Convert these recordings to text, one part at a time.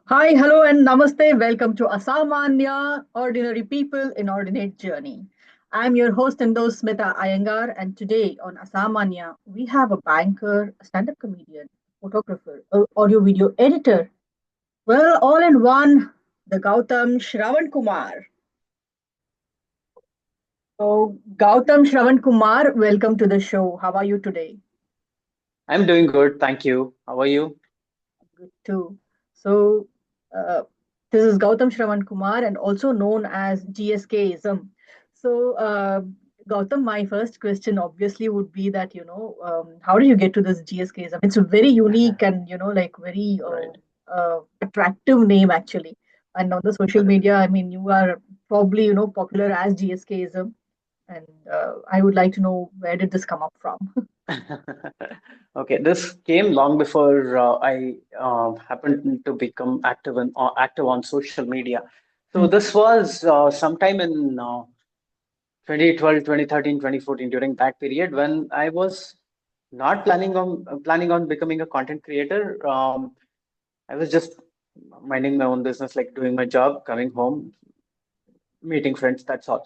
Hi, hello, and namaste. Welcome to Asamanya, Ordinary People in Ordinate Journey. I'm your host and host, Smita Iyengar, and today on Asamanya, we have a banker, a stand up comedian, photographer, a audio video editor. Well, all in one, the Gowtham Shravan Kumar. So, Gowtham Shravan Kumar, welcome to the show. How are you today? I'm doing good, thank you. How are you? Good too. So, uh, this is Gautam Shravan Kumar and also known as GSKism. So, Gautam, my first question obviously would be that, how did you get to this GSKism? It's a very unique and, like very Right. attractive name actually. And on the social media, I mean, you are probably, popular as GSKism. And I would like to know where did this come up from? Okay, this came long before I happened to become active on social media. So this was sometime in 2012, 2013, 2014, during that period when I was not planning on becoming a content creator. I was just minding my own business, like doing my job, coming home, meeting friends, that's all.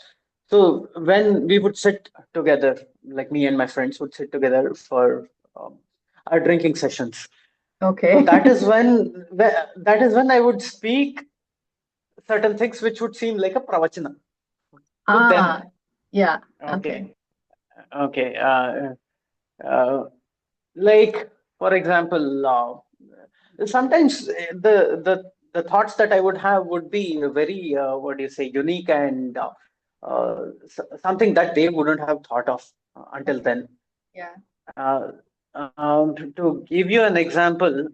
So when we would sit together, like me and my friends would sit together for um, our drinking sessions. So Okay. that is when I would speak certain things which would seem like a pravachana to Ah, them. yeah. Okay. Okay, okay. Uh, like for example, sometimes the thoughts that I would have would be very what do you say, unique and something that they wouldn't have thought of until Okay. then. Yeah. Uh, to give you an example,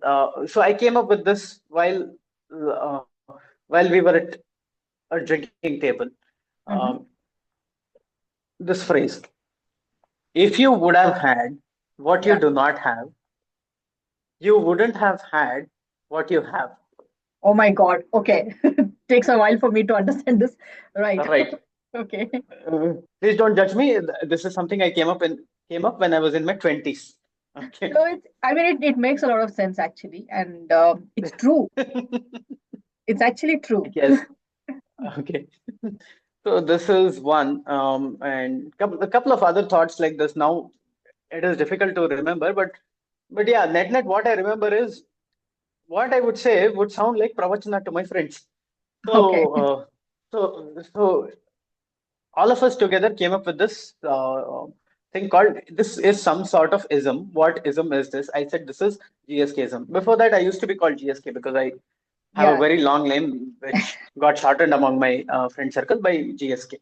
so I came up with this while we were at a drinking table. Um, Mm-hmm. this phrase: "If you would have had what you Yeah. do not have, you wouldn't have had what you have." Oh my God. Okay. Takes a while for me to understand this. Right. Right. Okay. Please don't judge me. This is something I came up when I was in my 20s. Okay. No, I mean, it makes a lot of sense actually. And it's true. It's actually true. Yes. Okay. So this is one, and a couple of other thoughts like this. Now it is difficult to remember, but yeah, net what I remember is what I would say would sound like pravachana to my friends. Okay. So so all of us together came up with this thing called, this is some sort of ism. What ism is this? I said this is GSKism. Before that, I used to be called GSK because I have a Yeah. very long name which got shortened among my friend circle by GSK.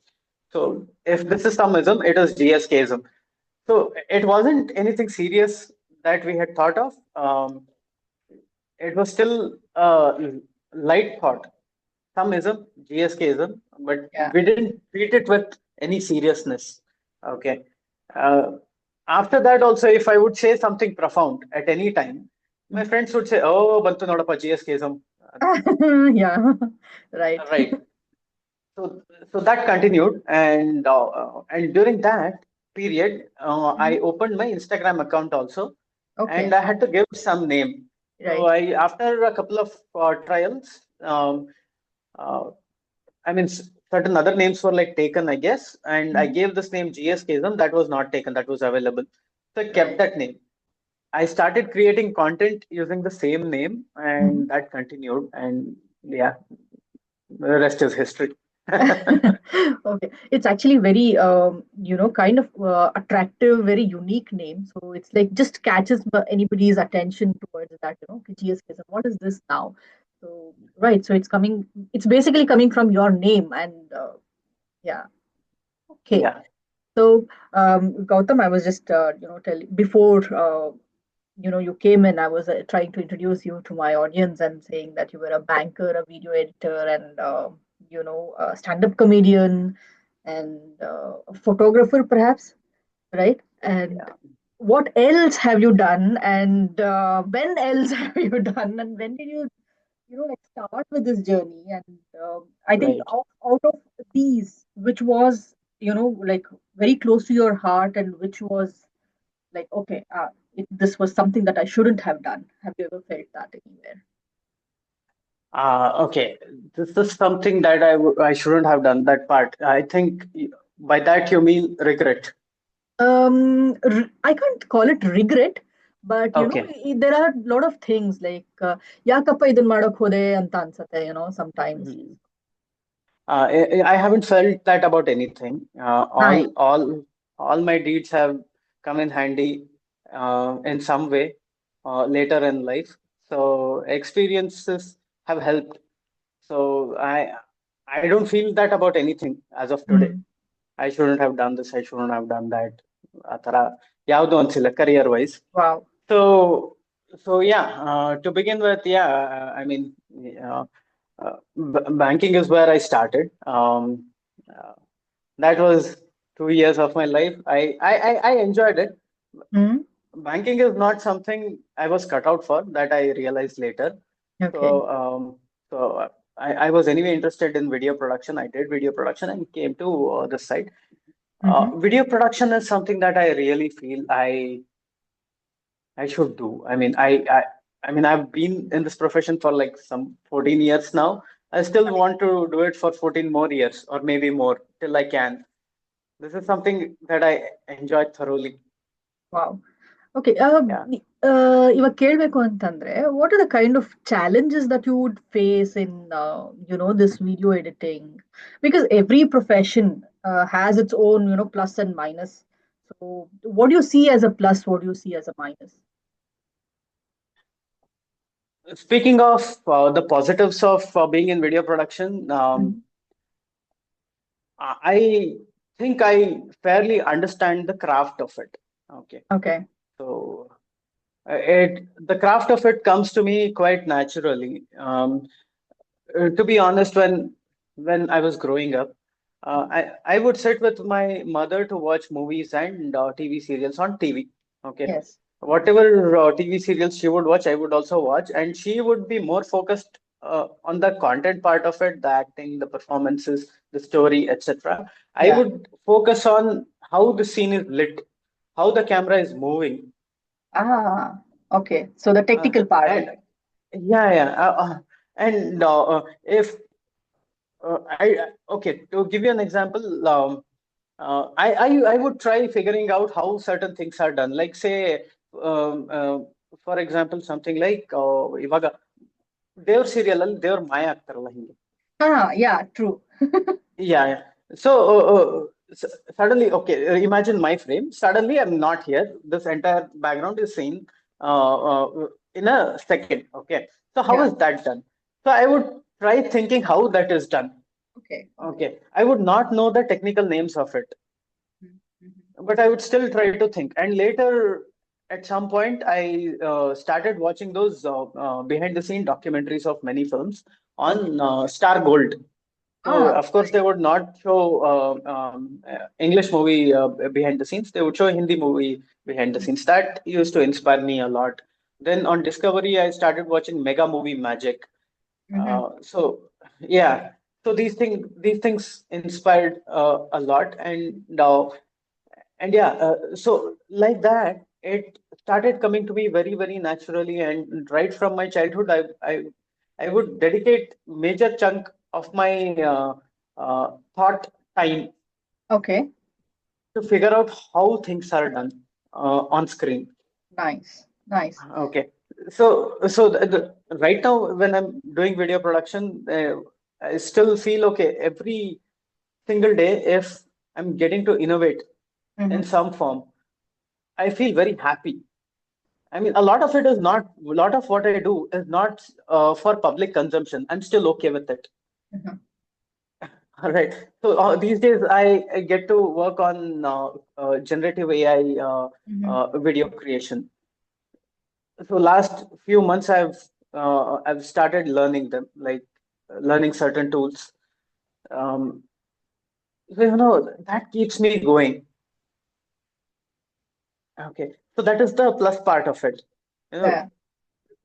So if this is some ism, it is GSKism. So it wasn't anything serious that we had thought of. It was still light thought, some ism, GSKism, but Yeah. we didn't treat it with any seriousness. Okay. Uh, After that, also, if I would say something profound at any time, my Mhm. friends would say, "Oh, Bantu Nodapa GSKism." Yeah. Right. Right. So that continued, and during that period, I Mhm. opened my Instagram account also, and Okay. I had to give some name. So Right. after a couple of trials, uh, I mean, certain other names were like taken, I guess, and I Mhm. gave this name GSKism. That was not taken. That was available. So I kept Right. that name. I started creating content using the same name, Mhm. and that continued. And yeah, the rest is history. Okay, it's actually very kind of attractive, very unique name. So it's like just catches anybody's attention towards that, GSKism. What is this now? So right, so it's basically coming from your name, and yeah. Okay. Yeah. So Gautam, I was just telling before you came in, I was trying to introduce you to my audience and saying that you were a banker, a video editor, and a stand-up comedian and a photographer, perhaps, right? And Yeah. what else have you done? And when else have you done? And when did you, like start with this journey? And I think Right. out of these, which was, like very close to your heart, and which was like, okay, this was something that I shouldn't have done. Have you ever felt that anywhere? Okay, this is something that I shouldn't have done that part. I think by that you mean regret. I can't call it regret, but Okay. there are a lot of things like ಯಾಕಪ್ಪ ಇದನ್ ಮಾಡಕ್ ಹೋದೆ ಅಂತ ಅನ್ಸತ್ತೆ, sometimes. Mhm. I haven't felt that about anything. Nice. All my deeds have come in handy in some way later in life. So experiences have helped. So I don't feel that about anything as of today. Mm. I shouldn't have done this. I shouldn't have done that. ಆ ಥರ ಯಾವುದು ಅನ್ಸಿಲ್ಲ career wise. Wow. So yeah. To begin with, yeah. I mean, uh, banking is where I started. Uh, that was 2 years of my life. I enjoyed it. Mm. Banking is not something I was cut out for. That I realized later. Okay. So I was anyway interested in video production. I did video production and came to this side. Mm-hmm. Video production is something that I really feel I should do. I mean, I've been in this profession for like some 14 years now. I still want to do it for 14 more years or maybe more till I can. This is something that I enjoy thoroughly. Wow. Okay. Yeah. ಇವಾಗ ಕೇಳ್ಬೇಕು ಅಂತಂದ್ರೆ, what are the kind of challenges that you would face in, this video editing? Because every profession has its own, plus and minus. So, what do you see as a plus? What do you see as a minus? Speaking of the positives of being in video production, Mhm. I think I fairly understand the craft of it. Okay. Okay. So the craft of it comes to me quite naturally. To be honest, when I was growing up, I would sit with my mother to watch movies and TV serials on TV. Okay, Yes. whatever TV serials she would watch, I would also watch, and she would be more focused on the content part of it, the acting, the performances, the story, etc. I Yeah. would focus on how the scene is lit, how the camera is moving, Ah, okay. So the uh, technical part of and it. yeah, yeah. And if okay, to give you an example, I would try figuring out how certain things are done. Like say, um, uh, for example, something like ಇವಾಗ ದೇವ್ರ serial ಅಲ್ಲಿ ದೇವ್ರ ಮಾಯ ಆಗ್ತಾರಲ್ಲ ಹಿಂಗೆ. Ah, yeah, true. Yeah, yeah. So suddenly, okay, imagine my frame. Suddenly, I'm not here. This entire background is seen in a second. Okay. So how Yeah. is that done? So I would try thinking how that is done. Okay. Okay. Okay. I would not know the technical names of it, Mhm. but I would still try to think. And later, at some point, I started watching those behind the scene documentaries of many films Okay. on Star Gold. So Ah, of course they would not show English movie behind the scenes. They would show Hindi movie behind the scenes. That used to inspire me a lot. Then on Discovery, I started watching Mega Movie Magic. mm-hmm. So yeah, so these things inspired a lot, and yeah, so like that, it started coming to me very very naturally, and right from my childhood, I would dedicate major chunk of my thought time Okay. to figure out how things are done on screen. Nice. Nice. Okay, so right now when I'm doing video production, I still feel okay every single day if I'm getting to innovate in Mm-hmm. some form. I feel very happy. I mean, a lot of it is not, a lot of what I do is not for public consumption. I'm still okay with it. Mm-hmm. All right. So these days I get to work on generative AI Mm-hmm. video creation. So last few months I've started learning them, like learning certain tools. Um, so that keeps me going. Okay. So that is the plus part of it. You know, Yeah.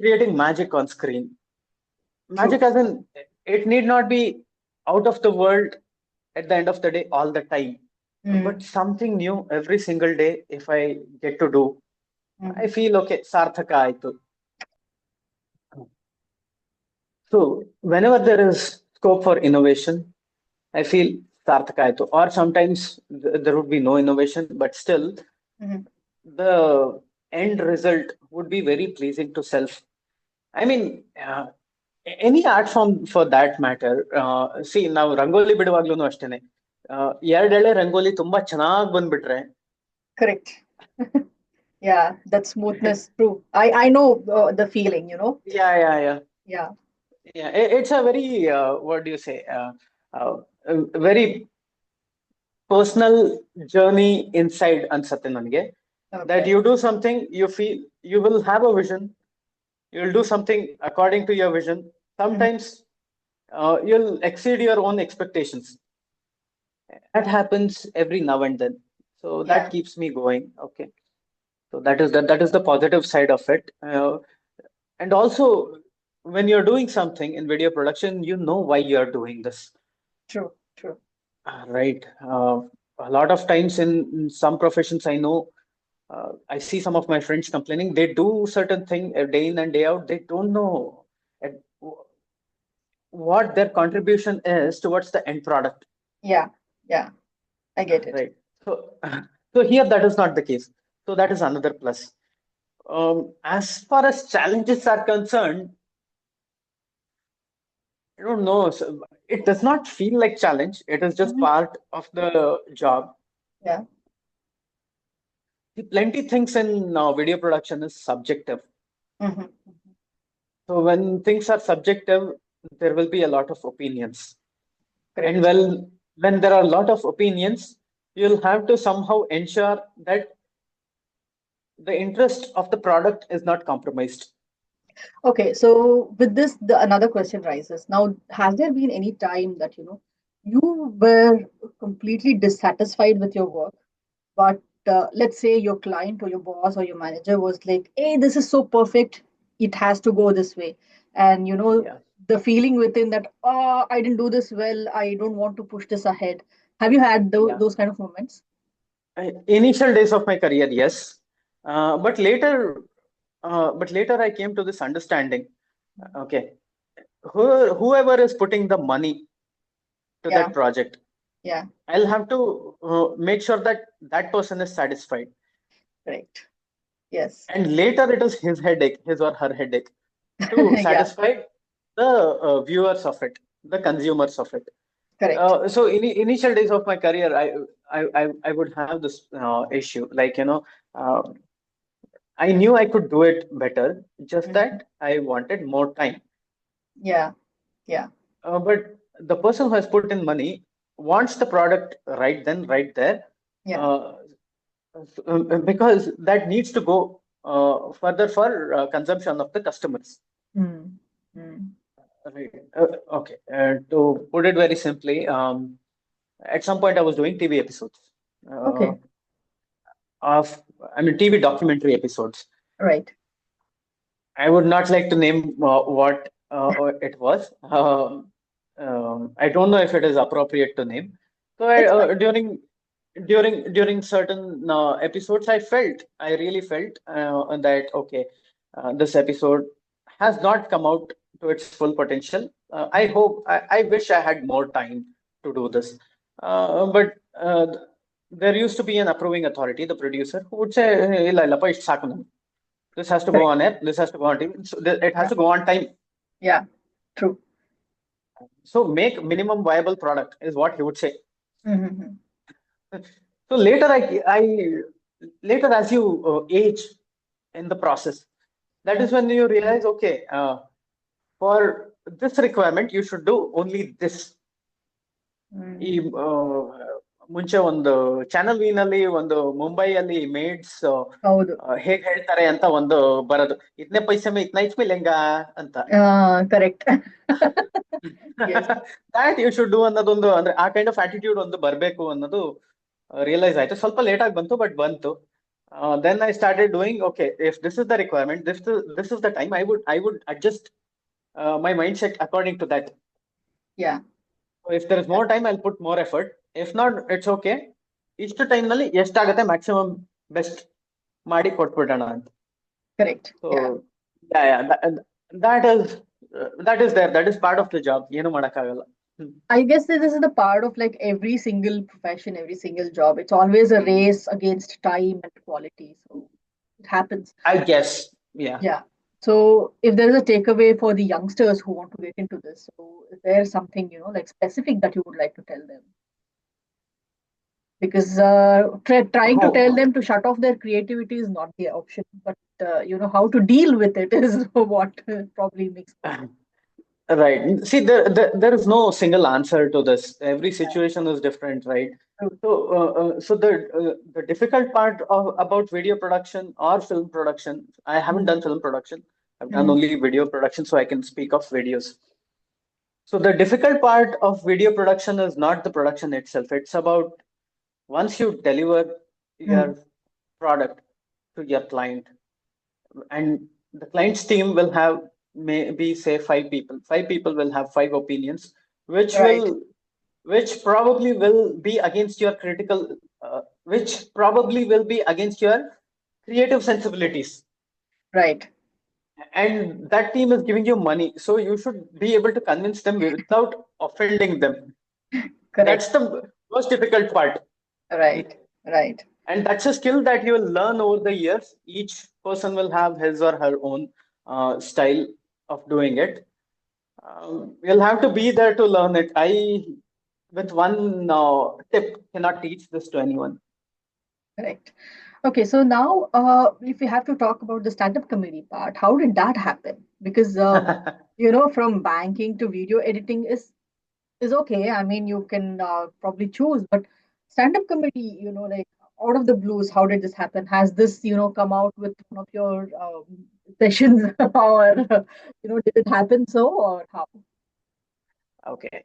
creating magic on screen. True. Magic as in it need not be out of the world at the end of the day all the time, but Mm. something new every single day if I get to do, I Mm. feel okay, sarthaka aitu. So whenever there is scope for innovation, I feel sarthaka aito. Or sometimes there would be no innovation, but still Mhm. the end result would be very pleasing to self. I mean, any art form for that matter. See, ನಾವು ರಂಗೋಲಿ ಬಿಡುವಾಗ್ಲೂ ಅಷ್ಟೇನೆ. ಎರಡೆಳೆ ರಂಗೋಲಿ ತುಂಬಾ ಚೆನ್ನಾಗಿ ಬಂದ್ಬಿಟ್ರೆ, Correct. Yeah, that smoothness. True. I know the feeling. yeah. Yeah. Yeah, it's a very what do you say? A very personal journey inside ಅನ್ಸತ್ತೆ ನನಗೆ. That Okay. you do something, you feel you will have a vision. You'll do something according to your vision. Mhm. Sometimes you'll exceed your own expectations. That happens every now and then. So that Yeah. keeps me going. Okay. So that is the positive side of it. And also, when you're doing something in video production, you know why you're doing this. True. True. Right. A lot of times in some professions, I know, I see some of my friends complaining. They do certain thing day in and day out. They don't know uh, what their contribution is towards the end product. Yeah. Yeah. I get it. Right. So, so here that is not the case. So that is another plus. As far as challenges are concerned, I don't know. So it does not feel like challenge. It is just Mhm. part of the job. Yeah. Plenty things in video production is subjective. Hmm. So when things are subjective, there will be a lot of opinions. And Correct. well, when there are a lot of opinions, you'll have to somehow ensure that the interest of the product is not compromised. Okay, so with this, another question rises. Now, has there been any time that you were completely dissatisfied with your work, but let's say your client or your boss or your manager was like, "Hey, this is so perfect, it has to go this way," and Yeah. the feeling within that, "Oh, I didn't do this well. I don't want to push this ahead." Have you had Yeah. those kind of moments? Initial days of my career, yes. But later I came to this understanding. Okay, whoever is putting the money to Yeah, that project, yeah, I'll have to make sure that that person is satisfied. correct. Yes. And later it is his headache, his or her headache, to Yeah, satisfy the viewers of it, the consumers of it. correct. So initial days of my career, I would have this issue, like I knew I could do it better, just Mhm. that I wanted more time. Yeah, yeah, But the person who has put in money wants the product right then, right there, yeah. uh, because that needs to go further for consumption of the customers. Mm. Mm. Right. Okay. To put it very simply, at some point I was doing TV episodes uh, Okay, of, I mean, TV documentary episodes. right. I would not like to name what it was. I don't know if it is appropriate to name. So It's fine. during certain episodes, I really felt that okay, this episode has not come out to its full potential. I wish I had more time to do this. But there used to be an approving authority, the producer, who would say, "ಇಲ್ಲ ಇಲ್ಲಪ್ಪ ಇಷ್ಟು ಸಾಕು ನಮ್ಗೆ. This has to go Correct. on air. This has to go on TV. So it has Yeah, to go on time. yeah, true. So make minimum viable product is what he would say. Mm-hmm. So later as you age in the process, that Yeah. is when you realize, okay, for this requirement, you should do only this. ಈ Mm. ಮುಂಚೆ ಒಂದು channel V ನಲ್ಲಿ ಒಂದು ಮುಂಬೈಯಲ್ಲಿ maids ಹೌದು. ಹೇಗ್ ಹೇಳ್ತಾರೆ ಅಂತ ಒಂದು ಬರೋದು ಇದ್ನೇ ಪೈಸೆ ಮೇ ಇತ್ನಾ ಇಚ್ಮೆ ಲೆಂಗ ಅಂತ Correct. Yes. That you should do ಅನ್ನೋದೊಂದು ಅಂದ್ರೆ ಆ ಕೈಂಡ್ ಆಫ್ ಆಟಿಟ್ಯೂಡ್ ಒಂದು ಬರಬೇಕು ಅನ್ನೋದು ರಿಯಲೈಸ್ ಆಯ್ತು ಸ್ವಲ್ಪ ಲೇಟ್ ಆಗಿ ಬಂತು ಬಟ್ ಬಂತು then I started doing okay if this is the requirement this is the time I would adjust my mindset according to that Yeah. If there is more time I put more effort if not it's okay ಇಷ್ಟು time ನಲ್ಲಿ ಎಷ್ಟಾಗತ್ತೆ maximum best ಮಾಡಿ ಕೊಟ್ಬಿಡೋಣ ಅಂತ Correct. So Yeah. that is that is there. That is part of the job. ಏನು ಮಾಡಕ್ಕಾಗಲ್ಲ. Hmm. I guess that this is the part of like every single profession, every single job. It's always a race against time and quality. So it happens. I guess. Yeah. Yeah. So if there is a takeaway for the youngsters who want to get into this, so is there something, like specific that you would like to tell them? Because trying to tell Oh, them to shut off their creativity is not the option, but how to deal with it is what probably makes problem. right. See, there is no single answer to this. Every Yeah. situation is different, right? True. So the difficult part about video production or film production, I haven't Mm, done film production. I've done mm, only video production, so I can speak of videos. So the difficult part of video production is not the production itself. It's about once you deliver mm. your product to your client, and the client's team will have maybe say five people. Five people will have five opinions, which Right. will which probably will be against your which probably will be against your creative sensibilities. Right. And that team is giving you money, so you should be able to convince them without offending them. That's Correct. the most difficult part. Right. Right. And that's a skill that you will learn over the years. Each person will have his or her own style of doing it. You'll have to be there to learn it. With one tip, cannot teach this to anyone. Correct. Okay, so now if we have to talk about the stand-up comedy part, how did that happen? Because from banking to video editing is okay. I mean, you can probably choose, but stand-up comedy, like out of the blues, how did this happen? Has this, come out with one of your sessions, or did it happen so, or how? Okay.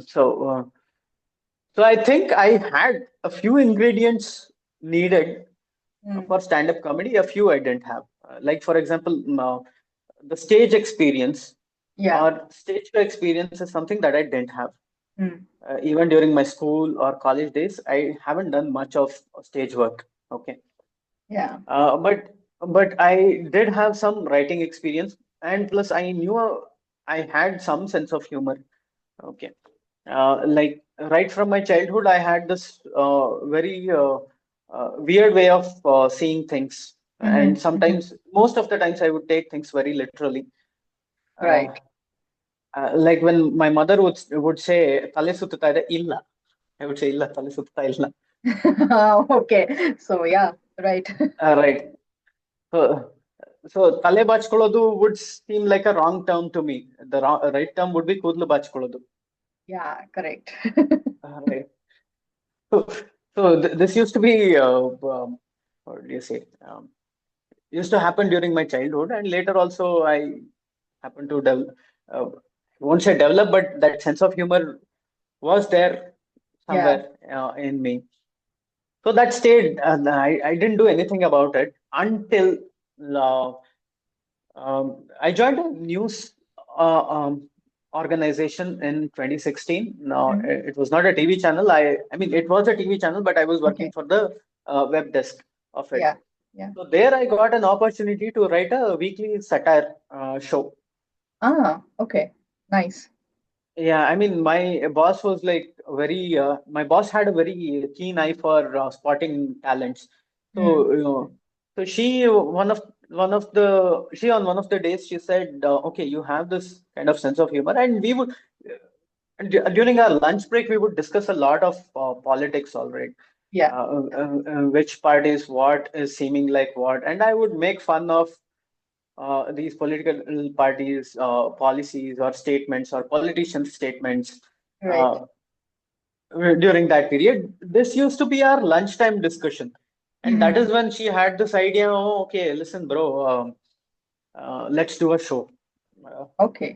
So I think I had a few ingredients needed Mm, for stand-up comedy. A few I didn't have. Like for example, the stage experience yeah. or stage show experience is something that I didn't have. Mm, Even during my school or college days, I haven't done much of stage work. Okay. yeah. But I did have some writing experience, and plus I knew I had some sense of humor. Okay. Like right from my childhood, I had this very weird way of seeing things, and Hmm. Hmm. sometimes, most of the times, I would take things very literally. Uh, Right. like when my mother would say "ತಲೆ ಸುತ್ತುತ್ತಾ ಇದೆ," ಇಲ್ಲ, I would say "ಇಲ್ಲ, ತಲೆ ಸುತ್ತುತ್ತಾ ಇಲ್ಲ." Okay. So yeah, right. Right. So, so ತಲೆ ಬಾಚ್ಕೊಳ್ಳೋದು would seem like a wrong term to me. The right term would be ಕೂದಲು ಬಾಚ್ಕೊಳ್ಳೋದು. Yeah, correct. Right. So, this used to be what do you say? Used to happen during my childhood, and later also I happened to develop. I won't say develop, but that sense of humor was there Yeah. somewhere in me. So that stayed, and I didn't do anything about it until uh, I joined a news organization in 2016. No, Mhm. it was not a TV channel. I mean, it was a TV channel, but I was working Okay. for the web desk of it. Yeah. Yeah. So there I got an opportunity to write a weekly satire show. Ah, okay. Nice. Yeah, I mean, my boss was like my boss had a very keen eye for spotting talents. Mm. So, so she on one of the days she said, okay, you have this kind of sense of humor, and we would during our lunch break we would discuss a lot of politics, all right. Yeah. Which parties what is seeming like what, and I would make fun of these political parties' policies or statements or politicians' statements Right. uh, during that period. This used to be our lunchtime discussion. And that Hmm. is when she had this idea, oh, okay, listen, bro, let's do a show, uh, Okay.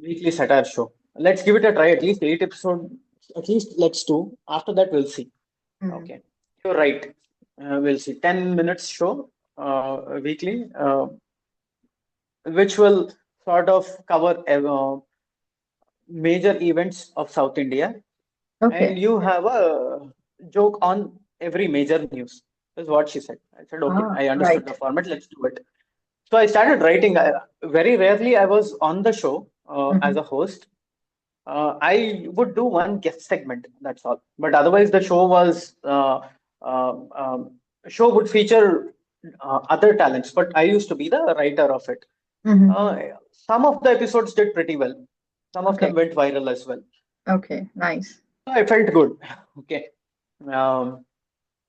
weekly satire show. Let's give it a try, at least 8 episodes, at least let's do. After that, we'll see. Hmm. Okay, you're right. We'll see. 10 minutes show weekly. Which will sort of cover major events of South India, and Okay. you have a joke on every major news, is what she said. I said, okay, Ah, I understood the right. format, let's do it. So I started writing. Very rarely I was on the show as Mm-hmm. a host. I would do one guest segment, that's all. But otherwise, the show would feature other talents. But I used to be the writer of it. Mm-hmm. Uh, some of the episodes did pretty well. Some of them Okay. went viral as well. Okay. Nice. So I felt good. Okay. Um,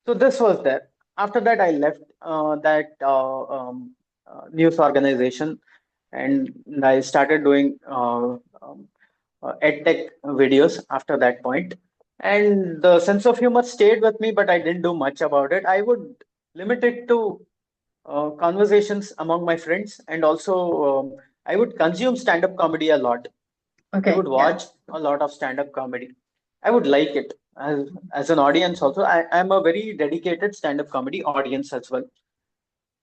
so this was there. After that, I left that news organization, and I started doing edtech videos after that point. And the sense of humor stayed with me, but I didn't do much about it. I would limit it to conversations among my friends, and also I would consume stand-up comedy a lot. I Okay. would Yeah. watch a lot of stand-up comedy. I would like it as an audience also. I'm a very dedicated stand-up comedy audience as well.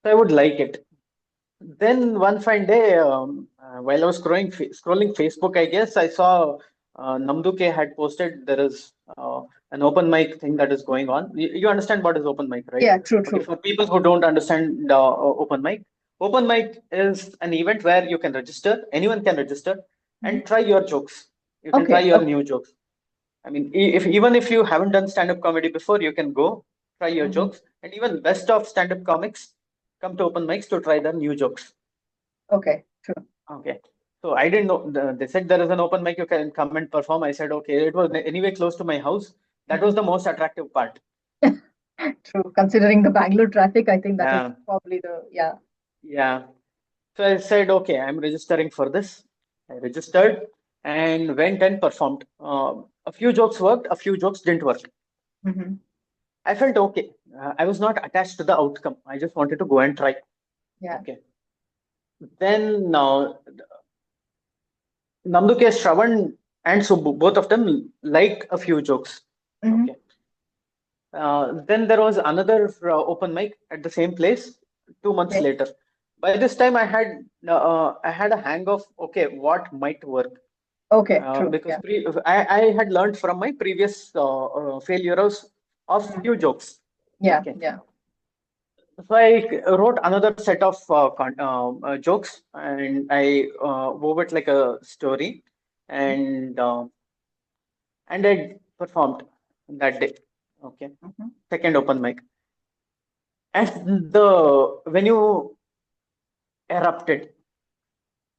So I would like it. Then one fine day, while I was scrolling Facebook, I guess I saw Namduke had posted there is an open mic thing that is going on. You understand what is open mic, right? Yeah. True. Okay, True. for people who don't understand open mic is an event where you can register, anyone can register Mhm. and try your jokes. You can try Okay. your Okay. new jokes. I mean, if even if you haven't done stand-up comedy before, you can go try your Mm-hmm. jokes. And even best of stand-up comics come to open mics to try their new jokes. Okay. True. Okay. So I didn't know. They said there is an open mic, you can come and perform. I said, okay. It was anyway close to my house. That was Mm-hmm. the most attractive part. True. Considering the Bangalore traffic, I think that is Yeah. probably the yeah. Yeah. So I said, okay, I'm registering for this. I registered and went and performed. A few jokes worked, a few jokes didn't work. Mm-hmm. I felt okay. I was not attached to the outcome. I just wanted to go and try. Yeah. Okay. Then Namduke, Shravan, and Subbu, both of them liked a few jokes. Mm-hmm. Okay. Then there was another open mic at the same place 2 months Okay. later. By this time, I had a hang of okay what might work Okay. True. because Yeah. I had learned from my previous failures of Mm. few jokes. Yeah. Okay, Yeah. so I wrote another set of jokes and I wove it like a story and I performed that day. Okay, Mm-hmm. second open mic. And the venue erupted.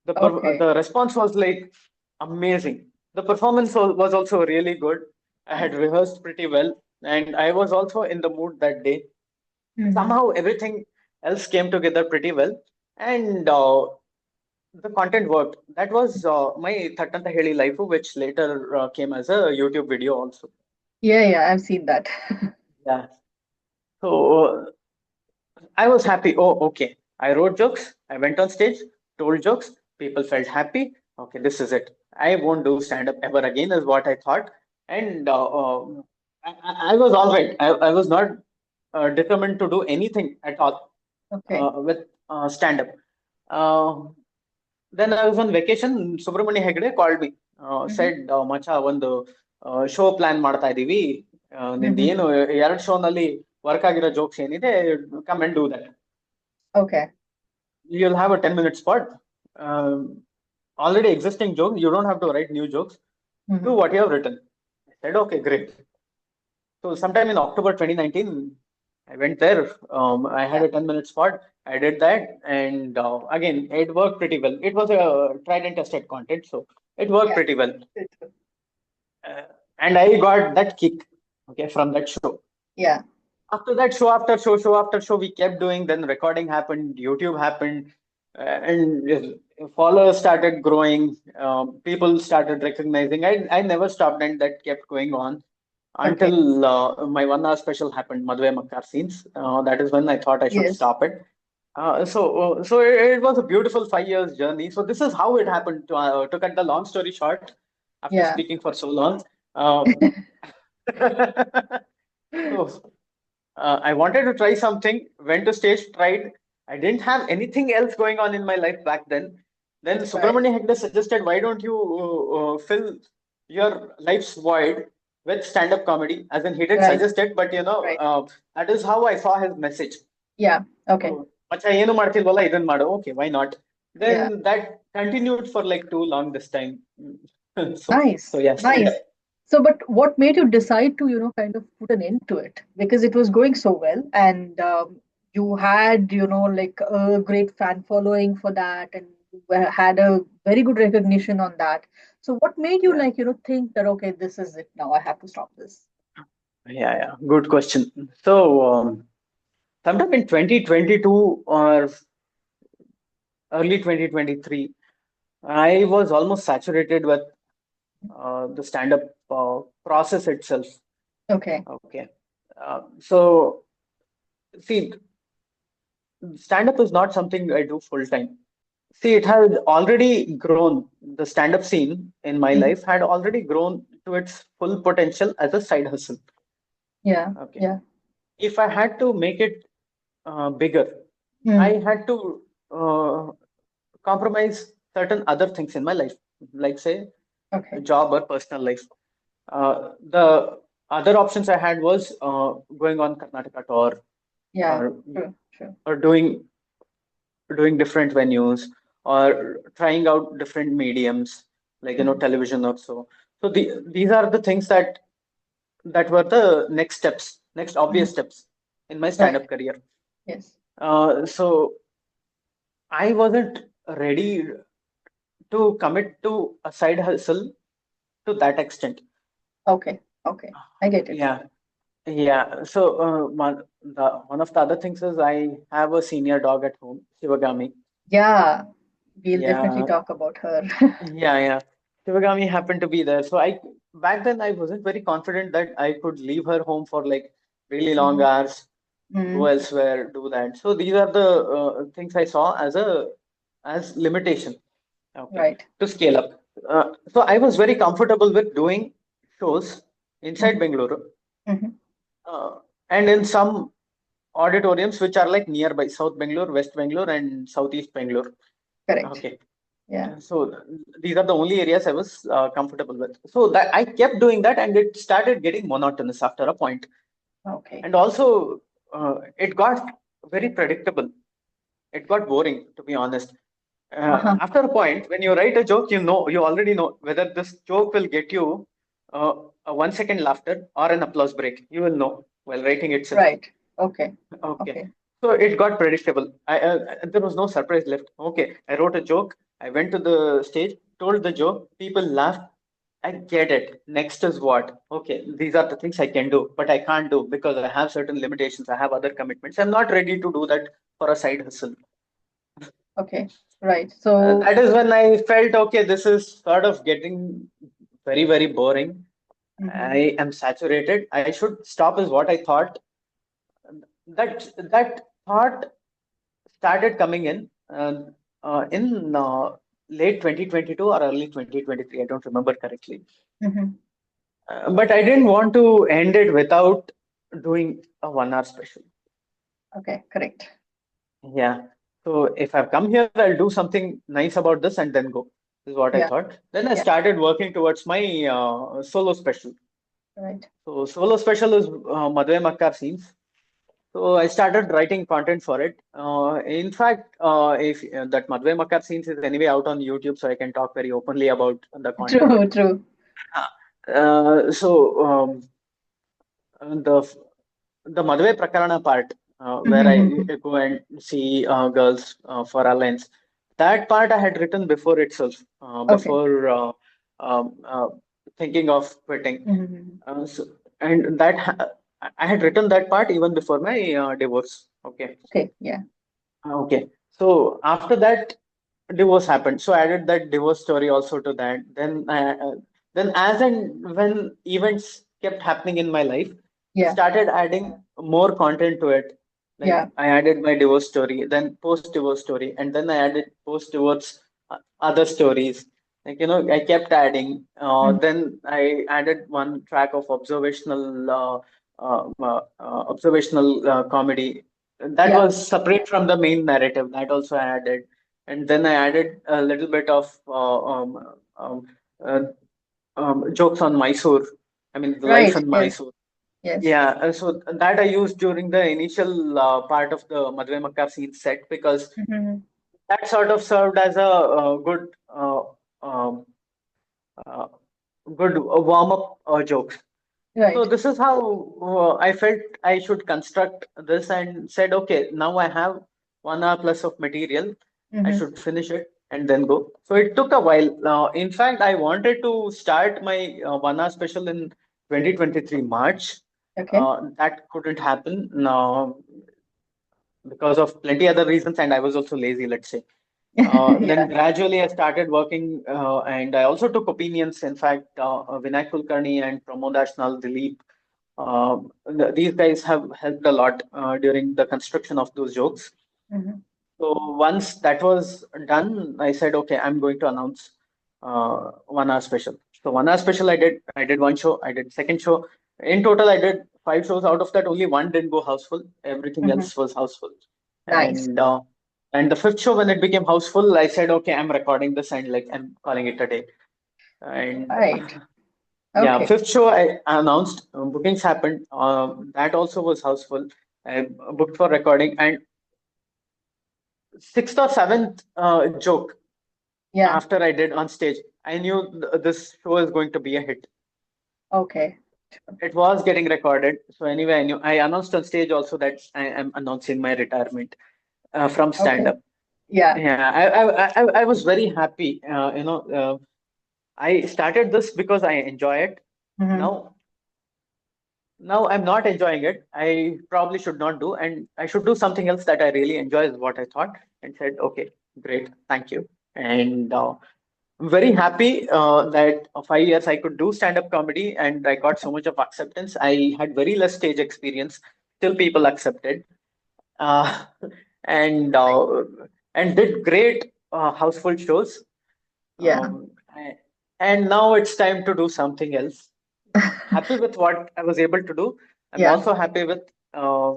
Okay. The response was like amazing. The performance was also really good. I had Nice. rehearsed pretty well, and I was also in the mood that day. Mm-hmm. Somehow everything else came together pretty well, and the content worked. That was my Thatanta Heli Life, which later came as a YouTube video also. Yeah. Yeah. I've seen that. Yeah. So I was happy. Oh, okay. I wrote jokes. I went on stage, told jokes. People felt happy. Okay, this is it. I won't do stand up ever again, is what I thought. And I was all right. I was not determined to do anything at all Okay. with stand up. Uh, then I was on vacation. Subramani Hegde called me, Mm-hmm. said, Macha, ಒಂದು show plan ಮಾಡ್ತಾ ಇದೀವಿ ನಿಂದು Mm-hmm. ಏನು ಎರಡು ಶೋನಲ್ಲಿ work ಆಗಿರೋ jokes ಏನಿದೆ come and do that Okay. you'll have a 10-minute spot. Already existing jokes, you don't have to write new jokes. Do Mm-hmm. what you have written. I said, okay, great. So sometime in October 2019, I went there. I had Yeah. a 10-minute spot. I did that. And again, it worked pretty well. It was a tried and tested content. So it worked Yeah. pretty well. True, true. Uh, and I got that kick, okay, from that show. Yeah. After that, show after show, we kept doing. Then recording happened, YouTube happened, and followers started growing. People started recognizing. I never stopped, and that kept going on Okay. until my 1 hour special happened, Madhve Makkar scenes. That is when I thought I should Yes. stop it. So it was a beautiful 5 years journey. So this is how it happened. To cut the long story short, after Yeah. speaking for so long, um, so I wanted to try something, went to stage, tried. I didn't have anything else going on in my life back then. Then Right. Subramani Hegde suggested, why don't you fill your life's void with stand-up comedy? As in, he didn't Right. suggest it, but Right. that is how I saw his message. Yeah. Okay. So ಮಚ್ಚ ಏನು ಮಾಡ್ತಿಲ್ವಲ್ಲ ಇದನ್ ಮಾಡು. Okay, why not? Then Yeah. that continued for like too long this time. So Nice. yes. Nice. So, but what made you decide to, kind of put an end to it? Because it was going so well, and you had, like a great fan following for that, and you had a very good recognition on that. So, what made you, Yeah. like, think that, okay, this is it now, I have to stop this? Yeah. Good question. So, sometime in 2022 or early 2023, I was almost saturated with the stand-up process itself. Okay. Okay. So, see, stand-up is not something I do full time. See, it had already grown. The stand-up scene in my Mhm. life had already grown to its full potential as a side hustle. Yeah. Okay. Yeah. If I had to make it bigger, I Mm. had to compromise certain other things in my life, like say Okay. job or personal life. The other options I had was going on Karnataka tour, Yeah. or True. True. or doing different venues, or trying out different mediums like Mhm. television or so. So these are the things that were the next steps, next Mhm. obvious steps in my Right. stand-up career. Yes. So I wasn't ready to commit to a side hustle to that extent. Okay. Okay. I get it. Yeah, yeah. So one of the other things is I have a senior dog at home, Shivagami. Yeah. We'll definitely Yeah, talk about her. yeah. Shivagami happened to be there. So I back then I wasn't very confident that I could leave her home for like really long Mhm. hours, go Mm. elsewhere, do that. So these are the things I saw as limitation. Okay, Right. to scale up. So I was very comfortable with doing shows inside Mhm. Bengaluru, Mhm. uh, and in some auditoriums which are like nearby South Bangalore, West Bangalore, and Southeast Bangalore. Correct. Okay, Yeah. so these are the only areas I was comfortable with. So that I kept doing that, and it started getting monotonous after a point, Okay. and also it got very predictable. It got boring, to be honest. Uh-huh. After a point, when you write a joke, you already know whether this joke will get you uh, a 1 second laughter or an applause break. You will know while writing itself. Right. Okay. Okay. Okay. So it got predictable. There was no surprise left. Okay. I wrote a joke. I went to the stage, told the joke. People laughed. I get it. Next is what? Okay. These are the things I can do, but I can't do because I have certain limitations. I have other commitments. I'm not ready to do that for a side hustle. Okay. Right. So, That is when I felt, okay, this is sort of getting very, very boring. mhm. I am saturated. I should stop, is what I thought. That thought started coming in late 2022 or early 2023. I don't remember correctly. Mhm. But I didn't want to end it without doing a 1 hour special. Okay. Correct. Yeah. So if I've come here, I'll do something nice about this and then go. This is what I Yeah. thought. Then I Yeah. started working towards my solo special. Right. So solo special is Madhve Makkar scenes. So I started writing content for it. In fact, if that Madhve Makkar scenes is anyway out on YouTube, so I can talk very openly about the content. True. True. So the Madhve Prakarana part, where I Mhm. go and see girls for alliance, that part I had written before itself, Okay. before um, thinking of quitting. Mhm. So, and I had written that part even before my divorce. Okay. Okay. Yeah. Okay. So after that, divorce happened. So I added that divorce story also to that. Then as and when events kept happening in my life, I Yeah. started adding more content to it. Like Yeah. I added my divorce story, then post-divorce story, and then I added post-divorce other stories. Like I kept adding. Mhm. Then I added one track of observational comedy that Yeah. was separate from the main narrative. That also I added, and then I added a little bit of um, uh, jokes on Mysore. I mean, the life Right. in Yes. Mysore. Yes. Yeah, so that I used during the initial part of the Madhve Makkar scene set because Hmm. that sort of served as a, good um, uh, warm up jokes. So Right. this is how I felt I should construct this and said, okay, now I have 1 hour plus of material. I Hmm. should finish it and then go. So it took a while. In fact, I wanted to start my 1 hour special in 2023 March. Okay. That couldn't happen because of plenty other reasons, and I was also lazy, let's say. Then Yeah. gradually I started working, and I also took opinions. In fact, Vinayak Kulkarni and Pramod Ashnal, Dilip, these guys have helped a lot during the construction of those jokes. Hmm. So once that was done, I said, okay, I'm going to announce 1 hour special. So 1 hour special, I did one show, I did second show. In total, I did 5 shows. Out of that, only one didn't go houseful. Everything Hmm. else was houseful. Nice. And and the fifth show, when it became houseful, I said, okay, I'm recording this and like I'm calling it a day. And Right. yeah, Okay. fifth show I announced, bookings happened. That also was houseful. I booked for recording, and sixth or seventh joke Yeah. after I did on stage, I knew this show is going to be a hit. Okay. It was getting recorded. So anyway, I knew I announced on stage also that I am announcing my retirement from stand Okay. up. Yeah. Yeah, I was very happy. I started this because I enjoy it. Hmm. Now now I'm not enjoying it. I probably should not do, and I should do something else that I really enjoy. Is what I thought, and said, okay, great, thank you. And I'm very happy that 5 years I could do stand-up comedy, and I got so much of acceptance. I had very less stage experience, still people accepted, uh, and uh, and did great houseful shows. Yeah. I- and now it's time to do something else. Happy with what I was able to do. I'm Yeah. also happy with. Uh,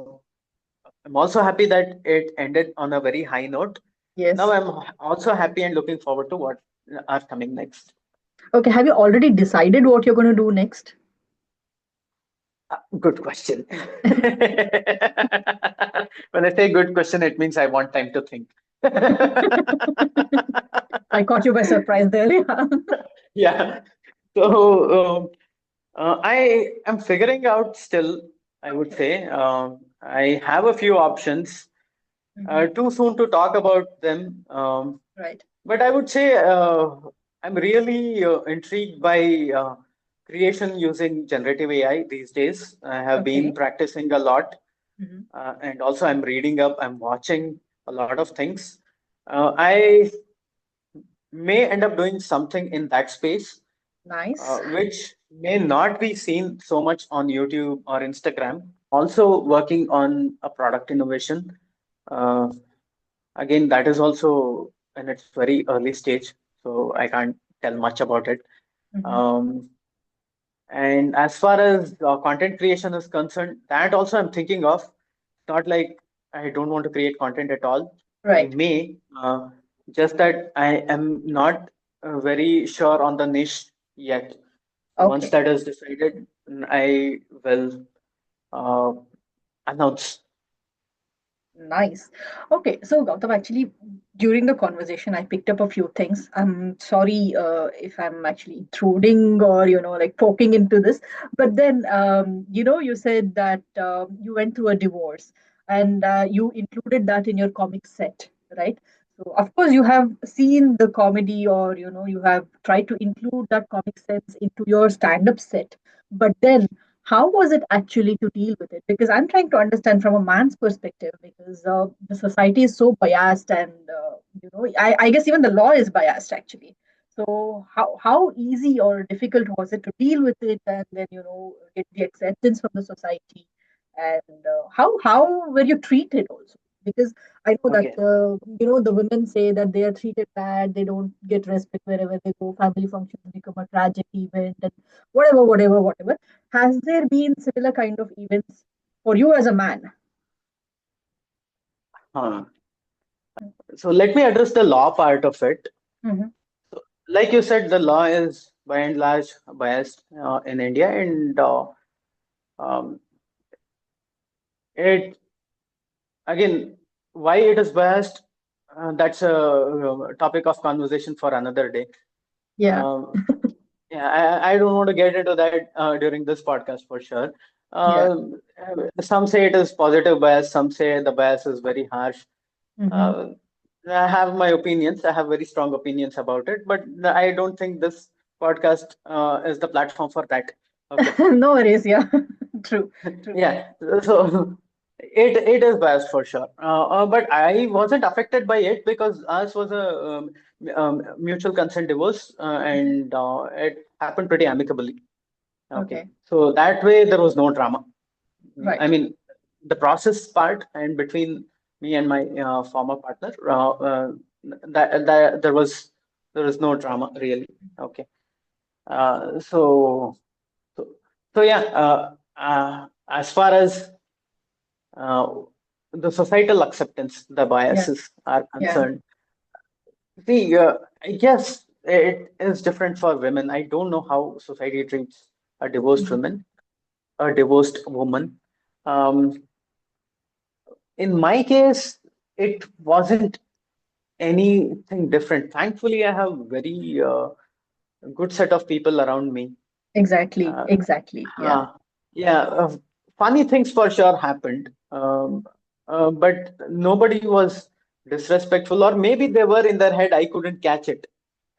I'm also happy that it ended on a very high note. Now Yes. I'm also happy and looking forward to what are coming next. Okay. Have you already decided what you're going to do next? Good question. When I say good question, it means I want time to think. I caught you by surprise there. Yeah. Yeah. So I am figuring out still, I would Okay. say. I have a few options. Hmm. Too soon to talk about them. Right. But I would say I'm really intrigued by creation using generative AI these days. I have been Okay. practicing a lot, Hmm. and also I'm reading up, I'm watching a lot of things. I may end up doing something in that space, Nice. which may not be seen so much on YouTube or Instagram. Also, working on a product innovation. Uh, Again, that is also in its very early stage, so I can't tell much about it. Hmm. Um, and as far as content creation is concerned, that also I'm thinking of. Not like I don't want to create content at all. I Right. may, just that I am not very sure on the niche yet. So once Okay. that is decided, I will uh, announce. Nice. Okay, so Gautam, actually, during the conversation, I picked up a few things. I'm sorry if I'm actually intruding or, like poking into this. But then, you said that you went through a divorce and you included that in your comic set, right? So, of course, you have seen the comedy or, you have tried to include that comic sense into your stand-up set. But then, how was it actually to deal with it? Because I'm trying to understand from a man's perspective, because the society is so biased, and I guess even the law is biased actually. So how easy or difficult was it to deal with it, and then get the acceptance from the society, and how were you treated also? Because I know that Okay. the women say that they are treated bad, they don't get respect wherever they go, family functions become a tragic event, and whatever. Has there been similar kind of events for you as a man? Huh. So let me address the law part of it. Hmm. Like you said, the law is by and large biased in India, and Um, it again, why it is biased, that's a topic of conversation for another day. Yeah. Um, yeah, I don't want to get into that during this podcast for sure. Yeah. Some say it is positive bias, some say the bias is very harsh. Hmm. Uh, I have my opinions. I have very strong opinions about it, but I don't think this podcast is the platform for that. Okay. No worries. Yeah. True. True. Yeah, so it is biased for sure. But I wasn't affected by it because ours was a mutual consent divorce, Mhm. and it happened pretty amicably. Okay, Okay. so that way there was no drama. I Right. mean, the process part and between me and my former partner, that there was no drama really. Okay, so so so yeah. As far as uh, the societal acceptance, the Yeah. biases are Yeah. concerned, see, I guess it is different for women. I don't know how society treats a divorced Mhm. woman, a divorced woman. Um, in my case, it wasn't anything different. Thankfully, I have very good set of people around me. Exactly. Uh, Exactly. Yeah. uh, yeah, funny things for sure happened, but nobody was disrespectful, or maybe they were in their head. I couldn't catch it.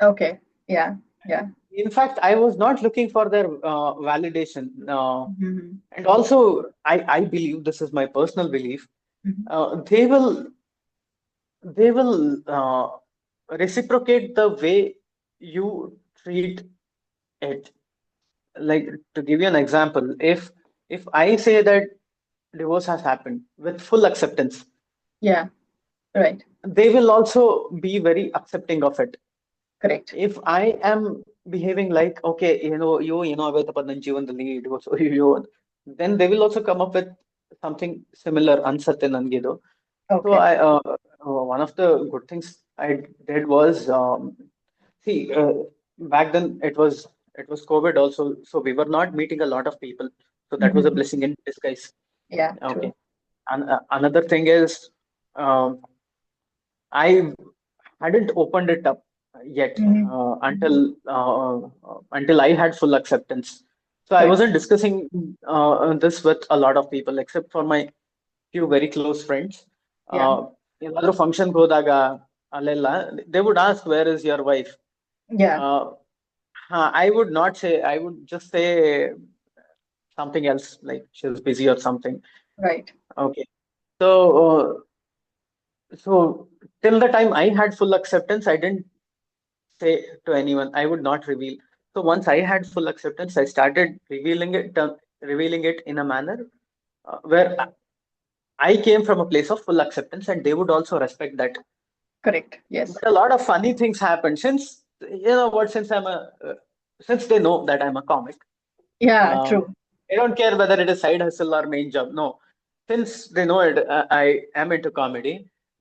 Okay. Yeah. Yeah. In fact, I was not looking for their validation. Hmm. And also, I believe this is my personal belief. Hmm. They will reciprocate the way you treat it. Like, to give you an example, if I say that divorce has happened with full acceptance, Yeah. Right. they will also be very accepting of it. Correct. If I am behaving like, okay, ಅವತ್ತು ಜೀವನದಲ್ಲಿ divorce ಅಯ್ಯೋ, then they will also come up with something similar ಅನ್ಸತ್ತೆ ನನ್ಗಿದು. So Okay. one of the good things I did was, see, back then it was COVID also, so we were not meeting a lot of people. So that was a Hmm. blessing in disguise. Yeah. Okay. True. And another thing is, um, I hadn't opened it up yet Hmm. until I had full acceptance. So I Correct. wasn't discussing this with a lot of people except for my few very close friends. Yeah. ಏನಾದ್ರೂ ಫಂಕ್ಷನ್ಗೆ ಹೋದಾಗ ಅಲ್ಲೆಲ್ಲ they would ask, where is your wife? Yeah. Uh, I would not say, I would just say something else, like she's busy or something. Right. Okay. So, so till the time I had full acceptance, I didn't say to anyone. I would not reveal. So once I had full acceptance, I started revealing it in a manner where I came from a place of full acceptance, and they would also respect that. Correct. Yes. But a lot of funny things happen since, since they know that I'm a comic. Yeah. Um, True. I don't care whether it is side hustle or main job. No, since they know it, I am into comedy.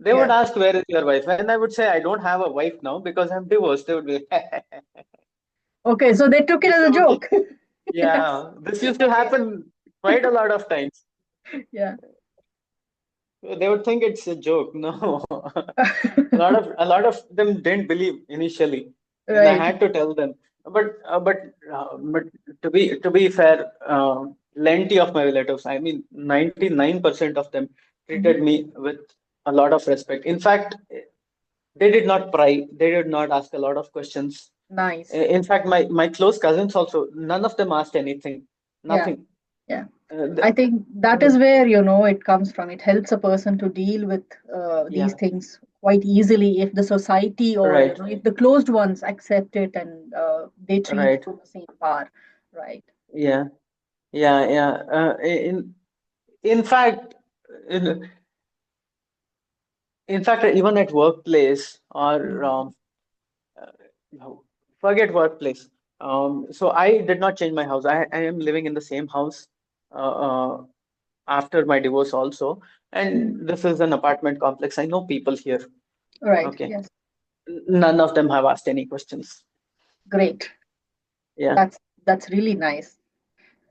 They would Yeah. ask, "Where is your wife?" And I would say, "I don't have a wife now because I'm divorced." They would be, Okay. So they took it as a okay. joke. Yes. Yeah, this used to Okay. happen quite a lot of times. Yeah. They would think it's a joke. No, a lot of them didn't believe initially, and I Right. had to tell them. But to be fair, plenty of my relatives, I mean, 99% of them treated Mhm. me with a lot of respect. In fact, they did not pry. They did not ask a lot of questions. Nice. In fact, my close cousins also, none of them asked anything. Yeah. Nothing. Yeah. Uh, I the, think that uh, is where, it comes from. It helps a person to deal with these yeah, things quite easily if the society, or, right, if the closed ones accept it, and they treat right. it with the same power. Right. Yeah, yeah, yeah. In fact, in, in fact, even at workplace, or Mhm. no, forget workplace. So I did not change my house. I am living in the same house uh, uh, after my divorce also, Mhm. and this is an apartment complex. I know people here. Right. Okay, Yes. none of them have asked any questions. Great. Yeah. That's really nice.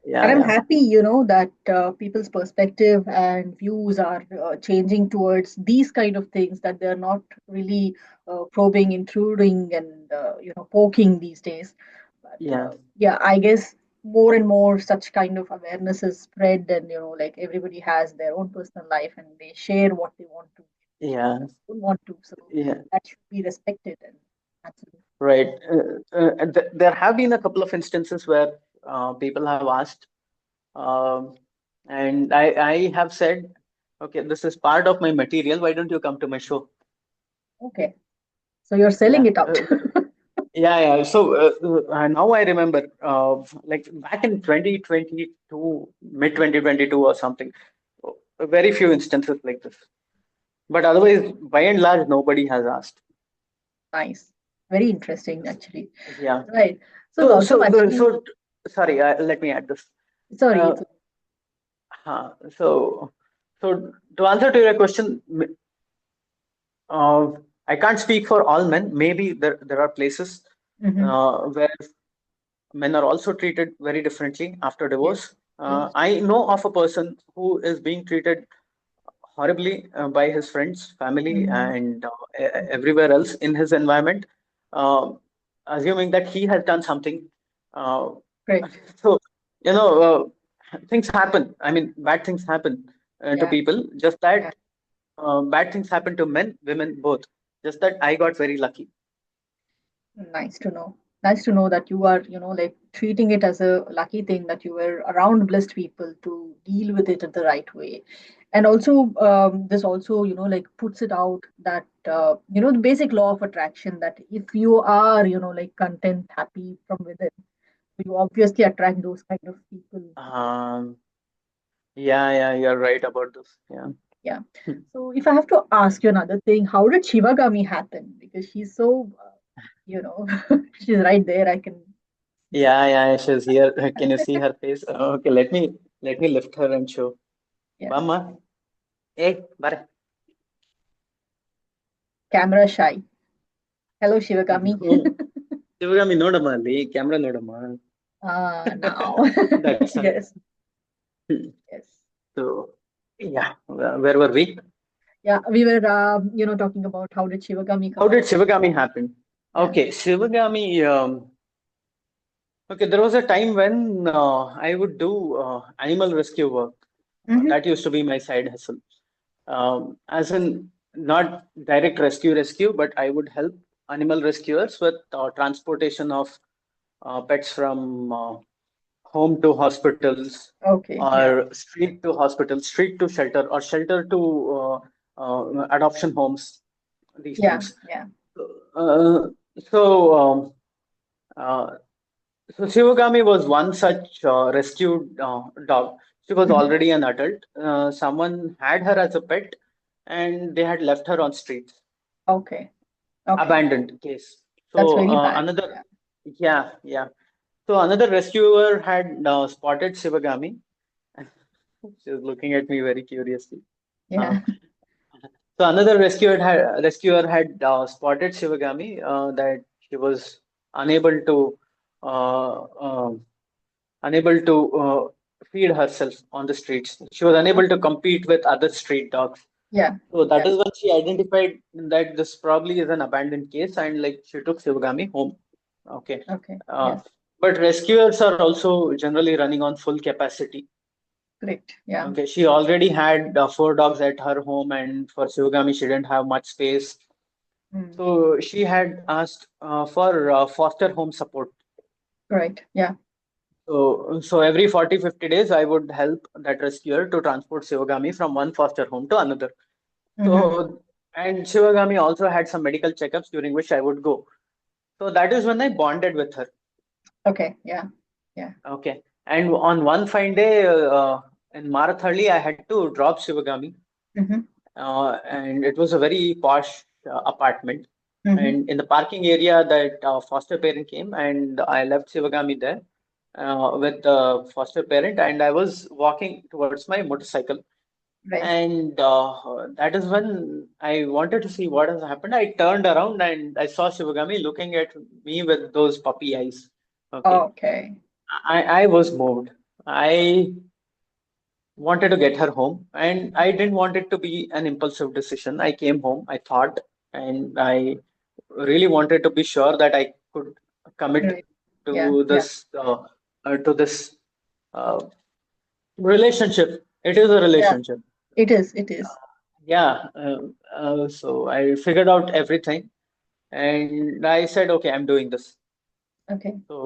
And Yeah, I'm yeah, happy, that people's perspective and views are changing towards these kind of things, that they're not really probing, intruding, and, poking these days. But yeah, yeah, I guess more and more such kind of awareness is spread, and, like everybody has their own personal life and they share what they want to, yeah, don't want to. So yeah. that should be respected and absolutely. Right. There have been a couple of instances where people have asked, um, and I have said, okay, this is part of my material. Why don't you come to my show? Okay. So you're selling Yeah. it out. Yeah, yeah. So now I remember, like back in 2022, mid 2022 or something, very few instances like this. But otherwise, by and large, nobody has asked. Nice. Very interesting, actually. Yeah. Right. So, So, Gautam, so, actually, so, sorry, let me add this. sorry, Uh, it's so, so to answer to your question, uh, I can't speak for all men. Maybe there are places hmm where men are also treated very differently after yes, divorce. yes. I know of a person who is being treated horribly by his friends, family, hmm and everywhere else in his environment, uh, assuming that he has done something. Uh, Correct. so, things happen. I mean, bad things happen to Yeah, people. Just yeah. that bad things happen to men, women, both. Just that I got very lucky. Nice to know. Nice to know that you are, like treating it as a lucky thing that you were around blessed people to deal with it in the right way. And also, this also, like puts it out that, the basic law of attraction, that if you are, like content, happy from within, you obviously attract those kind of people. Um, yeah, yeah, you're right about this. Yeah. Yeah. So if I have to ask you another thing, how did Shivagami happen? Because she's so, she's right there. I can see. Yeah, yeah, she's here. Can you see her face? Okay, let me lift her and show. Yeah. Mama, hey, bare. Camera shy. Hello, Shivagami. Shivagami ನೋಡಮ್ಮ ಅಲ್ಲಿ camera ನೋಡಮ್ಮ. Now. That's her. Yes. Yes. So, yeah, where were we? Yeah. We were, talking about how did Shivagami How come did about. Shivagami happen? Yeah. Okay, Shivagami. Okay, there was a time when I would do animal rescue work. Mm-hmm. That used to be my side hustle. As in, not direct rescue, but I would help animal rescuers with transportation of pets from home to hospitals, Okay. Yeah. or street to hospital, street to shelter, or shelter to adoption homes, these Yeah. things. Yeah. Uh, so, uh, so Shivagami was one such rescued dog. She was hmm already an adult. Someone had her as a pet, and they had left her on streets, Okay. Okay. abandoned case. That's So very bad. another, Yeah. yeah, yeah. So another rescuer had spotted Shivagami. She was looking at me very curiously. Uh, Yeah. so another rescuer had spotted Shivagami, that she was unable to uh, um unable to feed herself on the streets. She was unable to Okay. compete with other street dogs. Yeah. So that Yeah. is when she identified that this probably is an abandoned case, and like she took Shivagami home. Okay. Okay. Uh, Yes. but rescuers are also generally running on full capacity. Great. Yeah. Okay, she already had four dogs at her home, and for Shivagami, she didn't have much space. Mm. So she had asked for foster home support. Right. Yeah. So every 40, 50 days, I would help that rescuer to transport Shivagami from one foster home to another. hmm So, and Shivagami also had some medical checkups during which I would go. So that is when I bonded with her. Okay. Yeah. Yeah. Okay. And on one fine day in Marathali, I had to drop Shivagami. hmm And it was a very posh apartment. hmm And in the parking area, that foster parent came, and I left Shivagami there with the foster parent, and I was walking towards my motorcycle. Right. And that is when I wanted to see what has happened. I turned around and I saw Shivagami looking at me with those puppy eyes. Okay. Okay. I was moved. I wanted to get her home, and I didn't want it to be an impulsive decision. I came home, I thought, and I really wanted to be sure that I could commit Right. Yeah. to Yeah. this uh, relationship. It is a Yeah. relationship. It is. It is. Yeah. So I figured out everything, and I said, okay, I'm doing this. Okay. So,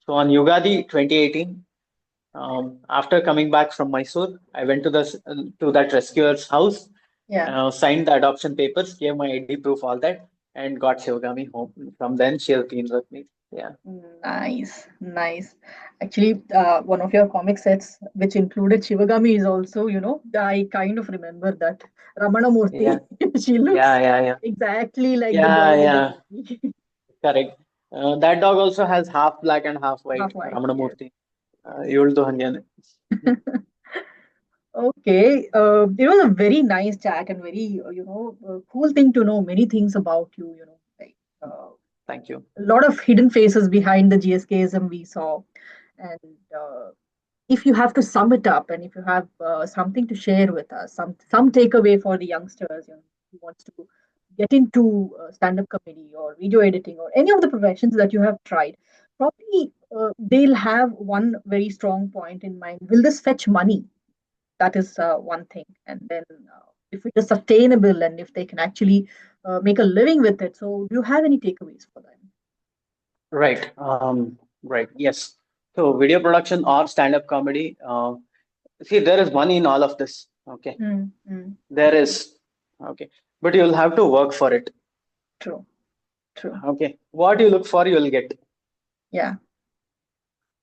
so on Yugadi 2018, after coming back from Mysore, I went to that rescuer's house, Yeah. signed the adoption papers, gave my ID proof, all that, and got Shivagami home. From then, she has been with me. Yeah, Nice, nice. Actually, one of your comic sets, which included Shivagami, is also, I kind of remember that Ramana yeah, Murthy. She yeah, looks yeah, yeah, exactly like the yeah, dog in the yeah. movie. Correct. That dog also has half black and half white. Half white, yes. Ramanamurthy. Yuldu Hanyan. Okay, it was a very nice chat and very, cool thing to know many things about you, like Thank you. a lot of hidden faces behind the GSKism we saw. And if you have to sum it up, and if you have something to share with us, some takeaway for the youngsters, who wants to get into stand-up comedy or video editing or any of the professions that you have tried, probably they'll have one very strong point in mind. Will this fetch money? That is one thing. And then if it is sustainable and if they can actually make a living with it. So, do you have any takeaways for them? Right. Right. Yes. So video production or stand-up comedy. See, there is money in all of this. Okay. Mm, mm, There is. Okay. But you'll have to work for it. true, true. Okay. What you look for, you'll get. Yeah,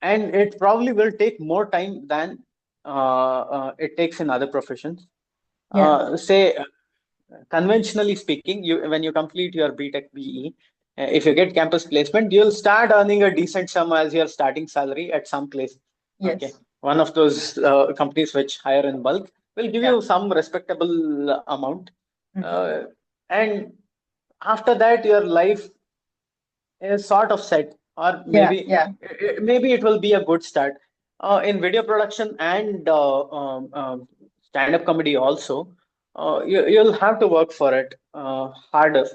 And it probably will take more time than it takes in other professions. yeah, Say, conventionally speaking, when you complete your BTech BE, if you get campus placement, you'll start earning a decent sum as your starting salary at some place. Okay. yes, One of those companies which hire in bulk will give yeah. you some respectable amount. Hmm. Uh, and after that, your life is sort of set, or Yeah, maybe yeah, maybe it will be a good start in video production and stand-up comedy also. You'll have to work for it harder.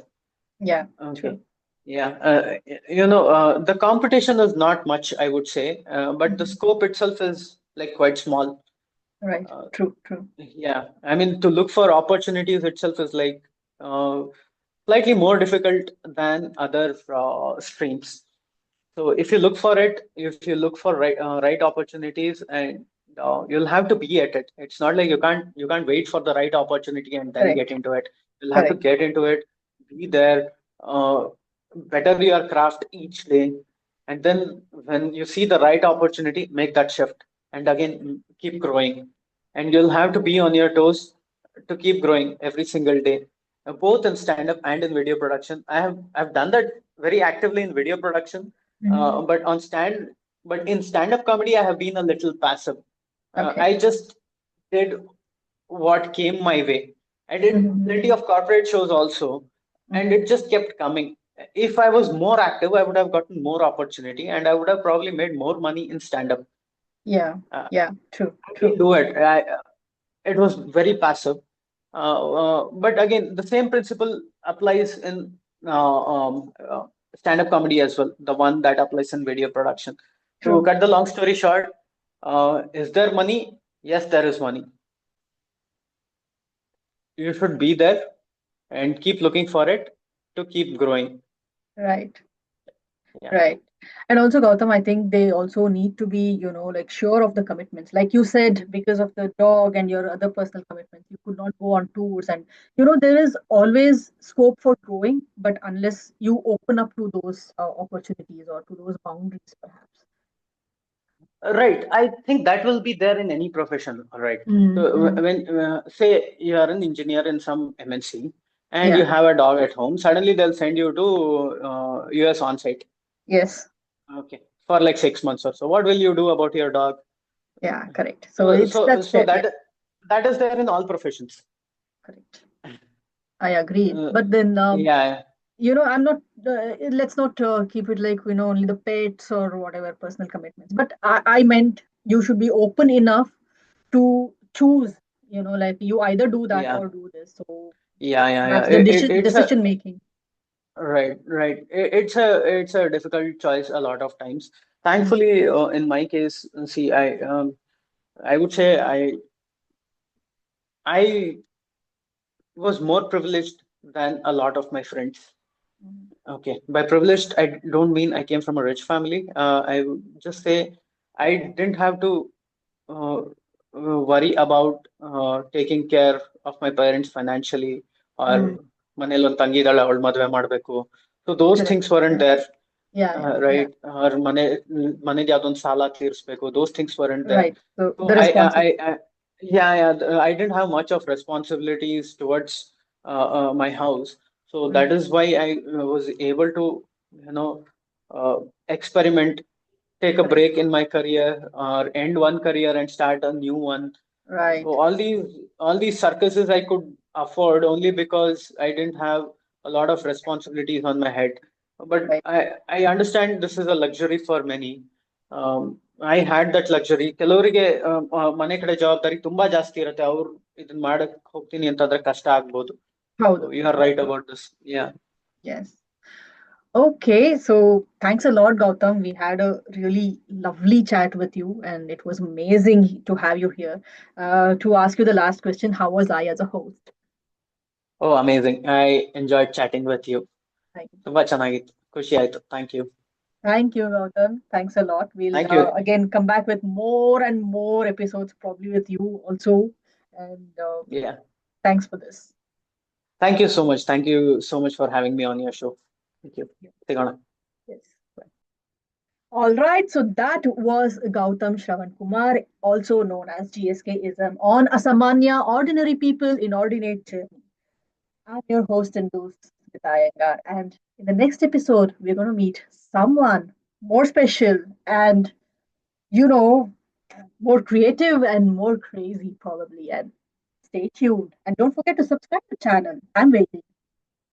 yeah, Okay. true. Yeah. The competition is not much, I would say, but the Hmm. scope itself is like quite small. Right, Uh, true, true. yeah. I mean, to look for opportunities itself is like uh, slightly more difficult than other streams. So if you look for it, if you look for right opportunities, and you'll have to be at it. It's not like you can't wait for the right opportunity and then get Correct, into it. You'll have to correct. get into it, be there, uh, better your craft each day, and then when you see the right opportunity, make that shift, and again keep growing. And you'll have to be on your toes to keep growing every single day, both in stand-up and in video production. I've done that very actively in video production, Hmm. but but in stand-up comedy, I have been a little passive. Okay. I just did what came my way. I did plenty Hmm. of corporate shows also, and Hmm. it just kept coming. If I was more active, I would have gotten more opportunity, and I would have probably made more money in stand-up. Yeah, Uh, yeah, true, I didn't true. do it. It was very passive. But again, the same principle applies in stand-up comedy as well, the one that applies in video production. To True. cut the long story short, is there money? Yes, there is money. You should be there and keep looking for it to keep growing. Right. Yeah. Right. And also, Gautam, I think they also need to be, like sure of the commitments. Like you said, because of the dog and your other personal commitments, you could not go on tours. And, there is always scope for growing, but unless you open up to those opportunities or to those boundaries, perhaps. Right. I think that will be there in any profession. All right. So Mm-hmm. when say you are an engineer in some MNC and you Yeah. have a dog at home, suddenly they'll send you to US on site. Yes. Okay. For like 6 months or so. What will you do about your dog? Yeah. Correct. So So it's so that's so there. Yeah. that is there in all professions. Correct. I agree. Uh, But then, yeah. I'm not, let's not keep it like, only the pets or whatever personal commitments. But I meant you should be open enough to choose, like you either do that Yeah, or do this. So yeah, yeah, yeah. that's the It's a decision making. right, right. It's a difficult choice a lot of times. Mm, Thankfully, in my case, see, I would say I was more privileged than a lot of my friends. mm, Okay, by privileged, I don't mean I came from a rich family. I would just say I didn't have to uh, worry about taking care of my parents financially or mm. ಮನೇಲಿ ಒಂದು ತಂಗಿದಾಳೆ ಅವಳು ಮದುವೆ ಮಾಡಬೇಕು. So those Correct. things weren't Yeah. there, Yeah. Yeah. Yeah. right? Or ಮನೆದು ಯಾವ್ದೊಂದು ಸಾಲ ತೀರಿಸ್ಬೇಕು. Those things weren't there. Right. So So the responsibility. yeah, yeah, I didn't have much of responsibilities towards my house. So that Mm, is why I was able to, you know, uh, experiment, take a correct. break in my career, or end one career and start a new one. Right. So all these circuses I could afford only because I didn't have a lot of responsibilities on my head. But Right. I understand this is a luxury for many. I had that luxury. ಕೆಲವರಿಗೆ ಮನೆ ಕಡೆ ಜವಾಬ್ದಾರಿ ತುಂಬಾ ಜಾಸ್ತಿ ಇರುತ್ತೆ. ಅವ್ರು ಇದನ್ನ ಮಾಡಕ್ ಹೋಗ್ತೀನಿ ಅಂತಂದ್ರೆ ಕಷ್ಟ ಆಗ್ಬೋದು. So Howದು. you are right Howದು. about this. Yeah. Yes. Okay, so thanks a lot, Gautam. We had a really lovely chat with you, and it was amazing to have you here. To ask you the last question, how was I as a host? Oh, amazing. I enjoyed chatting with you. Thank ತುಂಬಾ ಚೆನ್ನಾಗಿತ್ತು. ಖುಷಿ ಆಯ್ತು. Thank you. thank you, Gautam. Thanks a lot. We'll Thank you. again come back with more and more episodes, probably with you also. And Yeah. thanks for this. Thank you so much. Thank you so much for having me on your show. Thank you. ಸಿಗೋಣ. Yes. All right, so that was Gautam Shravan Kumar, also known as GSKism, on Asamanya Ordinary People in Ordinate Journey. I'm your host and host, Smita Iyengar, and in the next episode, we're going to meet someone more special and, you know, more creative and more crazy, probably. And stay tuned. And don't forget to subscribe to the channel. I'm waiting.